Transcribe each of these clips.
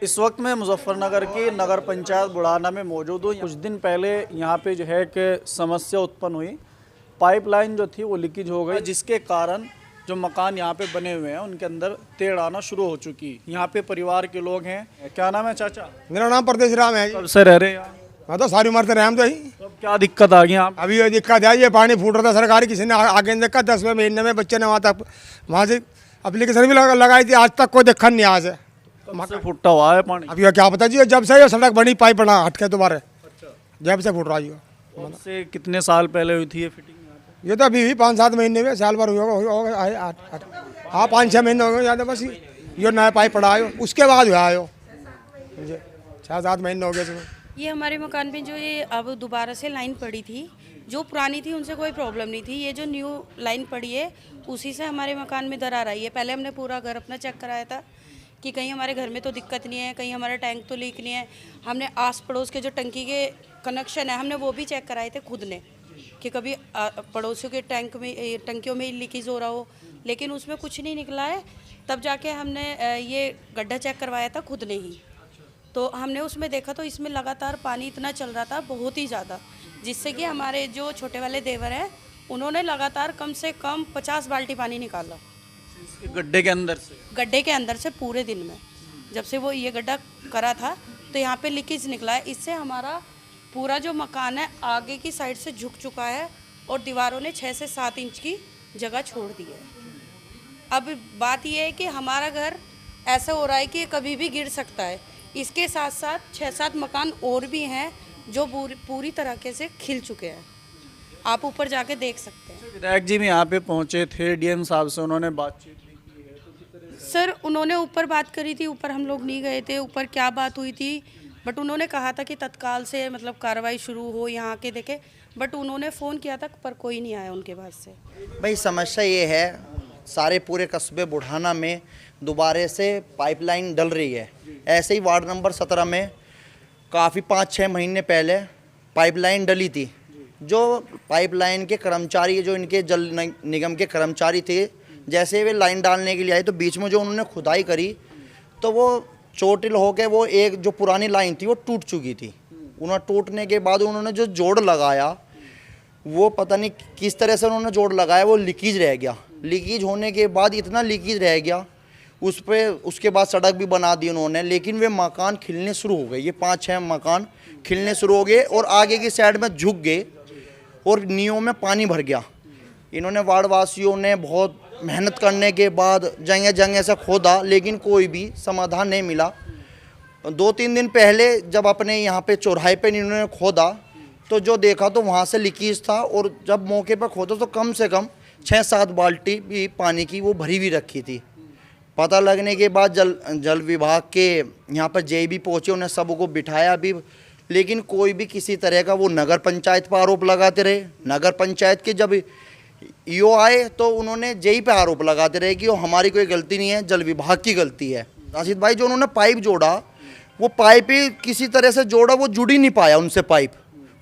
इस वक्त मैं मुजफ्फरनगर की नगर पंचायत बुढ़ाना में मौजूद हूँ। कुछ दिन पहले यहाँ पे जो है कि समस्या उत्पन्न हुई, पाइपलाइन जो थी वो लीकेज हो गई, जिसके कारण जो मकान यहाँ पे बने हुए हैं उनके अंदर तेड़ आना शुरू हो चुकी। यहाँ पे परिवार के लोग हैं। क्या नाम है चाचा? मेरा नाम परदेश राम है। कब से रह रहे हैं यहाँ? मैं तो सारी उम्र से रहे हम तो ही। तो अब क्या दिक्कत आ गई यहाँ पे? अभी ये दिक्कत है, ये पानी फूट रहा था सरकारी, किसी ने आगे नहीं देखा। 10वें महीने में बच्चे ने वहाँ से एप्लीकेशन भी लगाई थी, आज तक कोई देखा नहीं। आज कब से फुटा हुआ है पानी? अब ये क्या पता जी, जब से ये सड़क बनी पाइप बना हटके दोबारा, अच्छा, जब से फूट रहा है। कब से कितने साल पहले हुई थी ये फिटिंग यहाँ पे? ये तो अभी 5-7 महीने में, साल भर होगा। हाँ 5-6 महीने हो गए ज़्यादा, बस ये नया पाइप पड़ा है, उसके बाद हुआ है। 6-7 महीने हो गए। ये हमारे मकान में जो ये अब दोबारा से लाइन पड़ी थी, जो पुरानी थी उनसे कोई प्रॉब्लम नहीं थी। ये जो न्यू लाइन पड़ी है उसी से हमारे मकान में दरार आई है। पहले हमने पूरा घर अपना चेक कराया था कि कहीं हमारे घर में तो दिक्कत नहीं है, कहीं हमारा टैंक तो लीक नहीं है। हमने आस पड़ोस के जो टंकी के कनेक्शन है हमने वो भी चेक कराए थे खुद ने, कि कभी पड़ोसियों के टंकियों में लीकेज हो रहा हो, लेकिन उसमें कुछ नहीं निकला है। तब जाके हमने ये गड्ढा चेक करवाया था खुद ने ही, तो हमने उसमें देखा तो इसमें लगातार पानी इतना चल रहा था, बहुत ही ज़्यादा, जिससे कि हमारे जो छोटे वाले देवर हैं उन्होंने लगातार कम से कम 50 बाल्टी पानी निकाला गड्ढे के अंदर से पूरे दिन में। जब से वो ये गड्ढा करा था तो यहाँ पे लीकेज निकला है। इससे हमारा पूरा जो मकान है आगे की साइड से झुक चुका है और दीवारों ने 6 से 7 इंच की जगह छोड़ दी है। अब बात यह है कि हमारा घर ऐसा हो रहा है कि कभी भी गिर सकता है। इसके साथ साथ 6-7 मकान और भी हैं जो पूरी तरीके से खिल चुके हैं, आप ऊपर जाके देख सकते हैं। विधायक जी भी यहाँ पे पहुँचे थे, डीएम साहब से उन्होंने बातचीत भी की है, तो किस तरह से? सर उन्होंने ऊपर बात करी थी, ऊपर हम लोग नहीं गए थे, ऊपर क्या बात हुई थी, बट उन्होंने कहा था कि तत्काल से मतलब कार्रवाई शुरू हो, यहाँ के देखे, बट उन्होंने फ़ोन किया था पर कोई नहीं आया उनके पास से। भाई समस्या ये है, सारे पूरे कस्बे बुढ़ाना में दोबारे से पाइपलाइन डल रही है। ऐसे ही वार्ड नंबर 17 में काफ़ी 5-6 महीने पहले पाइपलाइन डली थी। जो पाइपलाइन के कर्मचारी, जो इनके जल निगम के कर्मचारी थे, जैसे वे लाइन डालने के लिए आए तो बीच में जो उन्होंने खुदाई करी तो वो चोटिल होकर वो एक जो पुरानी लाइन थी वो टूट चुकी थी। उन्होंने टूटने के बाद उन्होंने जो जोड़ लगाया वो पता नहीं किस तरह से उन्होंने जोड़ लगाया, वो लीकेज रह गया। लीकेज होने के बाद इतना लीकेज रह गया उस पर, उसके बाद सड़क भी बना दी उन्होंने, लेकिन वे मकान खिलने शुरू हो गए। ये 5-6 मकान खिलने शुरू हो गए और आगे की साइड में झुक गए और नींवों में पानी भर गया। इन्होंने वार्ड वासियों ने बहुत मेहनत करने के बाद जगह जगह से खोदा, लेकिन कोई भी समाधान नहीं मिला। 2-3 दिन पहले जब अपने यहाँ पे चौराहे पे इन्होंने खोदा तो जो देखा तो वहाँ से लीकेज था, और जब मौके पर खोदा तो कम से कम 6-7 बाल्टी भी पानी की वो भरी हुई रखी थी। पता लगने के बाद जल विभाग के यहाँ पर जे भी पहुँचे, उन्हें सबको बिठाया भी, लेकिन कोई भी किसी तरह का, वो नगर पंचायत पर आरोप लगाते रहे। नगर पंचायत के जब ईओ आए तो उन्होंने जेई पे आरोप लगाते रहे कि वो हमारी कोई गलती नहीं है, जल विभाग की गलती है। राशिद भाई जो उन्होंने पाइप जोड़ा, वो पाइप ही किसी तरह से जोड़ा, वो जुड़ ही नहीं पाया उनसे पाइप,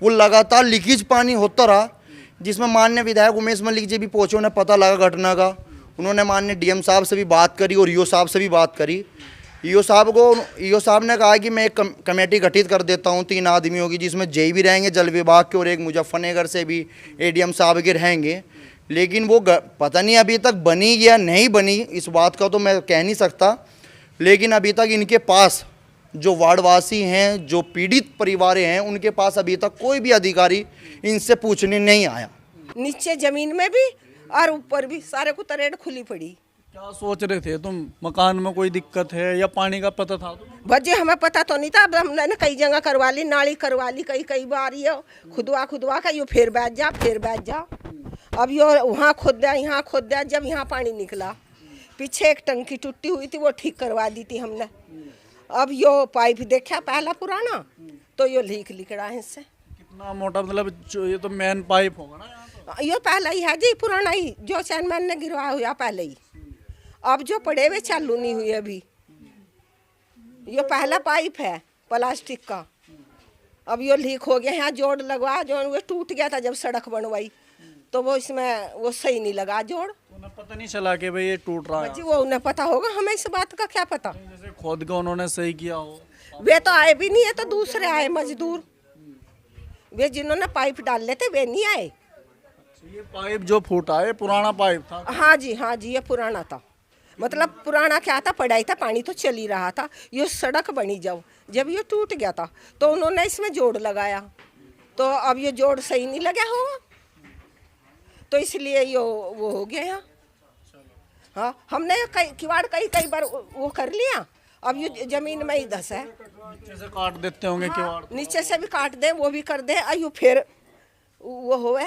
वो लगातार लीकेज पानी होता रहा, जिसमें माननीय विधायक उमेश मलिक जी भी पहुँचे, उन्हें पता लगा घटना का। उन्होंने माननीय डीएम साहब से भी बात करी और ईओ साहब से भी बात करी। ईओ साहब ने कहा कि मैं एक कमेटी गठित कर देता हूं 3 आदमियों की, जिसमें जे भी रहेंगे जल विभाग के और एक मुजफ्फरनगर से भी एडीएम साहब के रहेंगे। लेकिन वो पता नहीं अभी तक बनी या नहीं बनी, इस बात का तो मैं कह नहीं सकता, लेकिन अभी तक इनके पास जो वार्डवासी हैं, जो पीड़ित परिवार हैं, उनके पास अभी तक कोई भी अधिकारी इनसे पूछने नहीं आया। नीचे जमीन में भी और ऊपर भी सारे को तरेड़ खुली पड़ी। क्या सोच रहे थे तुम? मकान में कोई दिक्कत है या पानी का पता था तुम्हें? भज्जे हमें पता तो नहीं था। अब हमने कई जगह करवा ली, नाली करवा ली, कई बार ये खुदवा का, यो फिर बैठ जा। अब यो वहाँ खोद दिया, यहाँ खोद दिया। जब यहाँ पानी निकला, पीछे एक टंकी टूटी हुई थी, वो ठीक करवा दी थी हमने। अब यो पाइप देखा पहला पुराना, तो यो लीक लिकड़ा है इससे। कितना मोटा, मतलब ये तो मेन पाइप होगा ना यहाँ तो? यो पहला ही है जी, पुराना ही, जो चैनमैन ने गिरवाया हुआ पहले ही। अब जो पड़े हुए चालू नहीं हुए अभी। ये पहला पाइप है प्लास्टिक का, अब ये लीक हो गया। यहाँ जोड़ लगवा, जो वो टूट गया था जब सड़क बनवाई, तो वो इसमें वो सही नहीं लगा जोड़। उन्हें पता नहीं चला कि भाई ये टूट रहा है? जी वो उन्हें पता होगा, हमें इस बात का क्या पता। जैसे खोद के उन्होंने सही किया हो। वे तो आए भी नहीं है, तो दूसरे आए मजदूर। वे जिन्होंने पाइप डाल लेते वे नहीं आए। ये पाइप जो फूटा है पुराना पाइप था। हाँ जी, हाँ जी, ये पुराना था। मतलब पुराना क्या था, पड़ा ही था, पानी तो चल ही रहा था। ये सड़क बनी जब ये टूट गया था तो उन्होंने इसमें जोड़ लगाया, तो अब ये जोड़ सही नहीं लगा होगा, तो इसलिए ये वो हो गया यहाँ। हाँ, हमने किवाड़ कई बार वो कर लिया, अब ये जमीन में ही धस है। नीचे से काट देते होंगे किवाड़। नीचे से भी काट दे, वो भी कर दे, अयो फिर वो होए।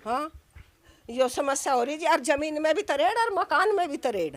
हाँ, यो समस्या हो रही है जी। और जमीन में भी तरेड़ और मकान में भी तरेड़।